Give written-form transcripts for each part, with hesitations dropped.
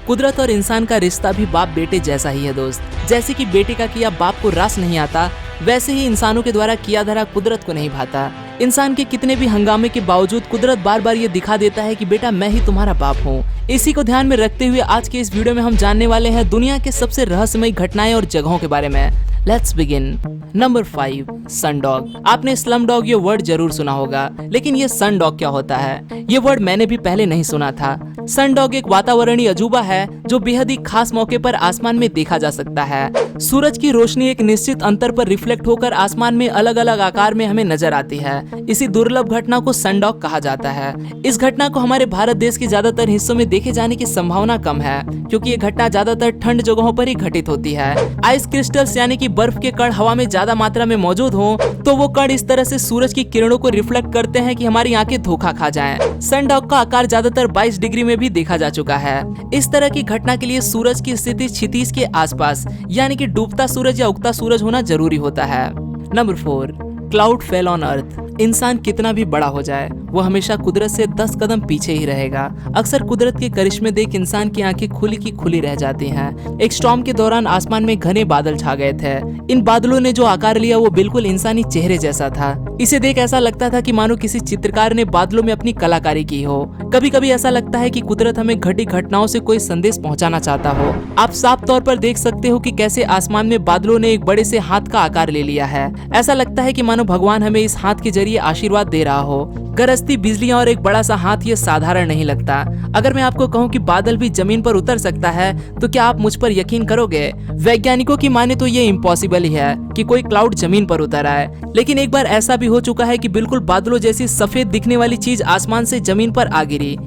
कुदरत और इंसान का रिश्ता भी बाप बेटे जैसा ही है दोस्त। जैसे कि बेटे का किया बाप को रास नहीं आता, वैसे ही इंसानों के द्वारा किया धरा कुदरत को नहीं भाता। इंसान के कितने भी हंगामे के बावजूद कुदरत बार बार ये दिखा देता है कि बेटा मैं ही तुम्हारा बाप हूँ। इसी को ध्यान में रखते हुए आज के इस वीडियो में हम जानने वाले हैं दुनिया के सबसे रहस्यमयी घटनाएं और जगहों के बारे में। Let's begin. Number 5, sun dog. आपने स्लम डॉग ये वर्ड जरूर सुना होगा, लेकिन ये सन डॉग क्या होता है ये वर्ड मैंने भी पहले नहीं सुना था। सन डॉग एक वातावरणीय अजूबा है जो बेहद ही खास मौके पर आसमान में देखा जा सकता है। सूरज की रोशनी एक निश्चित अंतर पर रिफ्लेक्ट होकर आसमान में अलग अलग आकार में हमें नजर आती है। इसी दुर्लभ घटना को सन डॉग कहा जाता है। इस घटना को हमारे भारत देश के ज्यादातर हिस्सों में देखे जाने की संभावना कम है, क्योंकि ये घटना ज्यादातर ठंड जगहों पर ही घटित होती है। आइस क्रिस्टल्स यानी कि बर्फ के कण हवा में ज्यादा मात्रा में मौजूद हो तो वो कण इस तरह से सूरज की किरणों को रिफ्लेक्ट करते हैं कि हमारी आंखें धोखा खा जाएं। सन डॉग का आकार ज्यादातर 22 डिग्री में भी देखा जा चुका है। इस तरह की घटना के लिए सूरज की स्थिति क्षितिज के आसपास यानी कि डूबता सूरज या उगता सूरज होना जरूरी होता है। Number 4, cloud fell on earth. इंसान कितना भी बड़ा हो जाए वो हमेशा कुदरत से 10 कदम पीछे ही रहेगा। अक्सर कुदरत के करिश्मे देख इंसान की आंखें खुली की खुली रह जाती हैं। एक स्टॉर्म के दौरान आसमान में घने बादल छा गए थे। इन बादलों ने जो आकार लिया वो बिल्कुल इंसानी चेहरे जैसा था। इसे देख ऐसा लगता था कि मानो किसी चित्रकार ने बादलों में अपनी कलाकारी की हो। कभी कभी ऐसा लगता है कि कुदरत हमें घटी घटनाओं से कोई संदेश पहुंचाना चाहता हो। आप साफ तौर पर देख सकते हो कि कैसे आसमान में बादलों ने एक बड़े से हाथ का आकार ले लिया है। ऐसा लगता है कि मानो भगवान हमें इस हाथ के जरिए आशीर्वाद दे रहा हो। गरजती बिजलियां और एक बड़ा सा हाथ ये साधारण नहीं लगता। अगर मैं आपको कहूं कि बादल भी जमीन पर उतर सकता है तो क्या आप मुझ पर यकीन करोगे? वैज्ञानिकों की माने तो ये इम्पॉसिबल ही है कि कोई क्लाउड जमीन पर उतर आए, लेकिन एक बार ऐसा भी हो चुका है कि बिल्कुल बादलों जैसी सफेद दिखने वाली चीज आसमान से जमीन पर आ गिरी।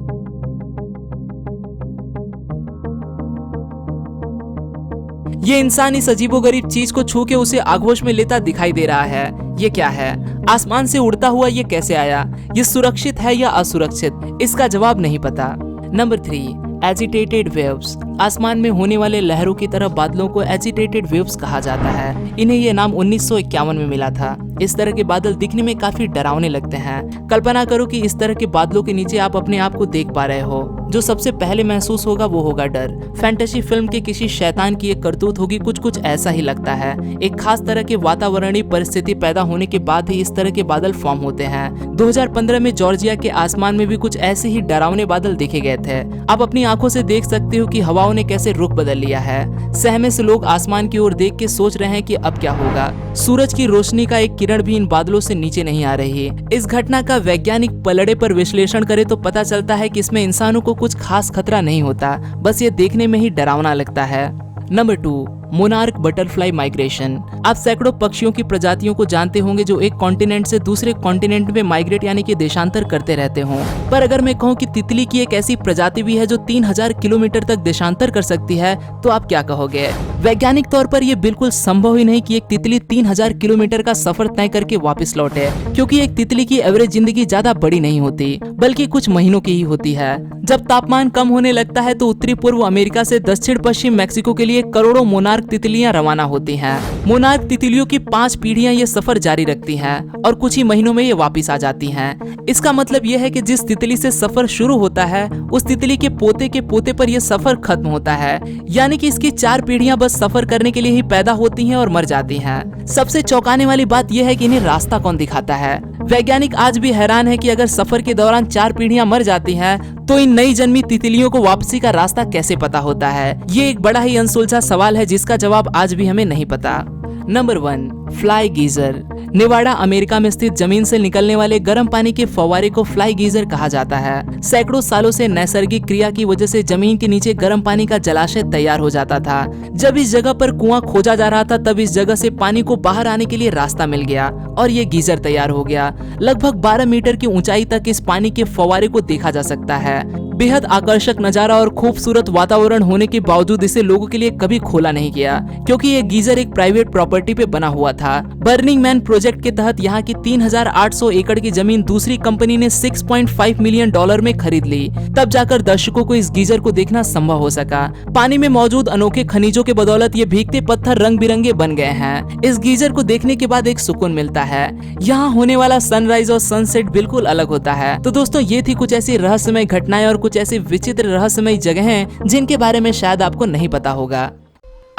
ये इंसान इस अजीबोगरीब चीज को छू के उसे आगोश में लेता दिखाई दे रहा है। ये क्या है? आसमान से उड़ता हुआ ये कैसे आया? ये सुरक्षित है या असुरक्षित? इसका जवाब नहीं पता। Number 3, agitated waves. आसमान में होने वाले लहरों की तरह बादलों को एजिटेटेड वेव्स कहा जाता है। इन्हें ये नाम 1951 में मिला था। इस तरह के बादल दिखने में काफी डरावने लगते हैं। कल्पना करो कि इस तरह के बादलों के नीचे आप अपने आप को देख पा रहे हो। जो सबसे पहले महसूस होगा वो होगा डर। फैंटेसी फिल्म के किसी शैतान की एक करतूत होगी, कुछ ऐसा ही लगता है। एक खास तरह के वातावरणीय परिस्थिति पैदा होने के बाद ही इस तरह के बादल फॉर्म होते हैं। 2015 में जॉर्जिया के आसमान में भी कुछ ऐसे ही डरावने बादल देखे गए थे। आप अपनी आंखों से देख सकते हो कि हवाओं ने कैसे रुख बदल लिया है। सहमे से लोग आसमान की ओर देख के सोच रहे हैं कि अब क्या होगा। सूरज की रोशनी का एक किरण भी इन बादलों से नीचे नहीं आ रही। इस घटना का वैज्ञानिक पलड़े पर विश्लेषण करें तो पता चलता है कि इसमें इंसानों को कुछ खास खतरा नहीं होता, बस ये देखने में ही डरावना लगता है। Number 2, monarch butterfly migration. आप सैकड़ों पक्षियों की प्रजातियों को जानते होंगे जो एक कॉन्टिनेंट से दूसरे कॉन्टिनेंट में माइग्रेट यानी कि देशांतर करते रहते हों। पर अगर मैं कहूं कि तितली की एक ऐसी प्रजाति भी है जो 3000 किलोमीटर तक देशांतर कर सकती है तो आप क्या कहोगे? वैज्ञानिक तौर पर यह बिल्कुल संभव ही नहीं कि एक तितली 3000 किलोमीटर का सफर तय करके वापस लौटे, क्योंकि एक तितली की एवरेज जिंदगी ज्यादा बड़ी नहीं होती, बल्कि कुछ महीनों की ही होती है। जब तापमान कम होने लगता है तो उत्तरी पूर्व अमेरिका से दक्षिण पश्चिम मैक्सिको के लिए करोड़ों मोनार्क तितलियां रवाना होती हैं। मोनार्क तितलियों की 5 पीढ़ियां ये सफर जारी रखती हैं और कुछ ही महीनों में ये वापस आ जाती हैं। इसका मतलब यह है कि जिस तितली से सफर शुरू होता है उस तितली के पोते पर यह सफर खत्म होता है, यानी कि इसकी 4 पीढ़ियां बस सफर करने के लिए ही पैदा होती हैं और मर जाती हैं। सबसे चौंकाने वाली बात यह है कि इन्हें रास्ता कौन दिखाता है। वैज्ञानिक आज भी हैरान है कि अगर सफर के दौरान 4 पीढ़ियां मर जाती हैं तो इन नई जन्मी तितलियों को वापसी का रास्ता कैसे पता होता है? ये एक बड़ा ही अनसुलझा सवाल है जिसका जवाब आज भी हमें नहीं पता। Number 1, fly geyser. Nevada America में स्थित जमीन से निकलने वाले गर्म पानी के फव्वारे को फ्लाई गीजर कहा जाता है। सैकड़ों सालों से नैसर्गिक क्रिया की वजह से जमीन के नीचे गर्म पानी का जलाशय तैयार हो जाता था। जब इस जगह पर कुआं खोजा जा रहा था तब इस जगह से पानी को बाहर आने के लिए रास्ता मिल गया और ये गीजर तैयार हो गया। लगभग 12 मीटर की ऊंचाई तक इस पानी के फव्वारे को देखा जा सकता है। बेहद आकर्षक नजारा और खूबसूरत वातावरण होने के बावजूद इसे लोगों के लिए कभी खोला नहीं गया, क्योंकि ये गीजर एक प्राइवेट प्रॉपर्टी पे बना हुआ था। बर्निंग मैन प्रोजेक्ट के तहत यहाँ की 3800 एकड़ की जमीन दूसरी कंपनी ने $6.5 मिलियन में खरीद ली। तब जाकर दर्शकों को इस गीजर को देखना संभव हो सका। पानी में मौजूद अनोखे खनिजों के बदौलत ये भीगते पत्थर रंग बिरंगे बन गए हैं। इस गीजर को देखने के बाद एक सुकून मिलता है। यहाँ होने वाला सनराइज और सनसेट बिल्कुल अलग होता है। तो दोस्तों, ये थी कुछ ऐसी रहस्यमय घटनाएं और कुछ ऐसी विचित्र रहस्यमयी जगह हैं जिनके बारे में शायद आपको नहीं पता होगा।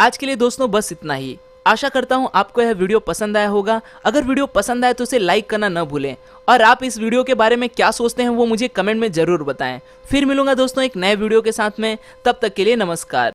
आज के लिए दोस्तों बस इतना ही। आशा करता हूँ आपको यह वीडियो पसंद आया होगा। अगर वीडियो पसंद आए तो इसे लाइक करना न भूलें और आप इस वीडियो के बारे में क्या सोचते हैं वो मुझे कमेंट में जरूर बताएं। फिर मिलूंगा दोस्तों एक नए वीडियो के साथ में, तब तक के लिए नमस्कार।